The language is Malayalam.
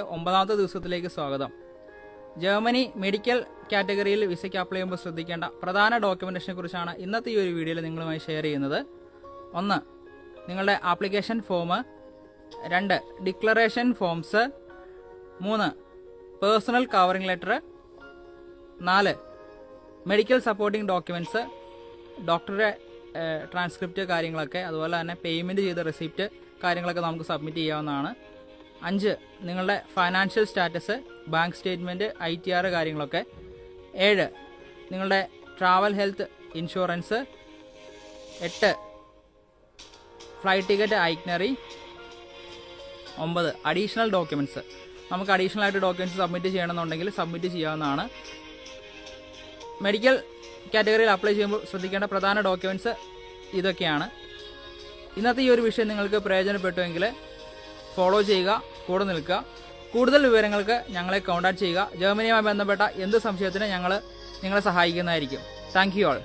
9ാമത്തെ ദിവസത്തിലേക്ക് സ്വാഗതം. ജർമ്മനി മെഡിക്കൽ കാറ്റഗറിയിൽ വിസയ്ക്ക് അപ്ലൈ ചെയ്യുമ്പോൾ ശ്രദ്ധിക്കേണ്ട പ്രധാന ഡോക്യുമെന്റേഷനെ കുറിച്ചാണ് ഇന്നത്തെ ഈ ഒരു വീഡിയോയിൽ നിങ്ങളുമായി ഷെയർ ചെയ്യുന്നത്. 1. നിങ്ങളുടെ application form. 2. Declaration forms. 3. Personal covering letter. 4. Medical supporting documents, ഡോക്ടറുടെ ട്രാൻസ്ക്രിപ്റ്റ് കാര്യങ്ങളൊക്കെ, അതുപോലെ തന്നെ പേയ്മെൻറ്റ് ചെയ്ത റെസിപ്റ്റ് കാര്യങ്ങളൊക്കെ നമുക്ക് സബ്മിറ്റ് ചെയ്യാവുന്നതാണ്. 5. നിങ്ങളുടെ financial status, bank statement, ITR കാര്യങ്ങളൊക്കെ. 7. നിങ്ങളുടെ travel health insurance. 8. Flight ticket itinerary. 9. Additional documents. നമുക്ക് അഡീഷണൽ ആയിട്ട് ഡോക്യുമെൻറ്റ്സ് സബ്മിറ്റ് ചെയ്യണമെന്നുണ്ടെങ്കിൽ സബ്മിറ്റ് ചെയ്യാവുന്നതാണ്. മെഡിക്കൽ കാറ്റഗറിയിൽ അപ്ലൈ ചെയ്യുമ്പോൾ ശ്രദ്ധിക്കേണ്ട പ്രധാന ഡോക്യുമെൻറ്റ്സ് ഇതൊക്കെയാണ്. ഇന്നത്തെ ഈ ഒരു വിഷയം നിങ്ങൾക്ക് പ്രയോജനപ്പെട്ടുവെങ്കിൽ ഫോളോ ചെയ്യുക, കൂടെ നിൽക്കുക. കൂടുതൽ വിവരങ്ങൾക്ക് ഞങ്ങളെ കോൺടാക്ട് ചെയ്യുക. ജർമ്മനിയുമായി ബന്ധപ്പെട്ട എന്ത് സംശയത്തിനും ഞങ്ങൾ നിങ്ങളെ സഹായിക്കുന്നതായിരിക്കും. Thank you all.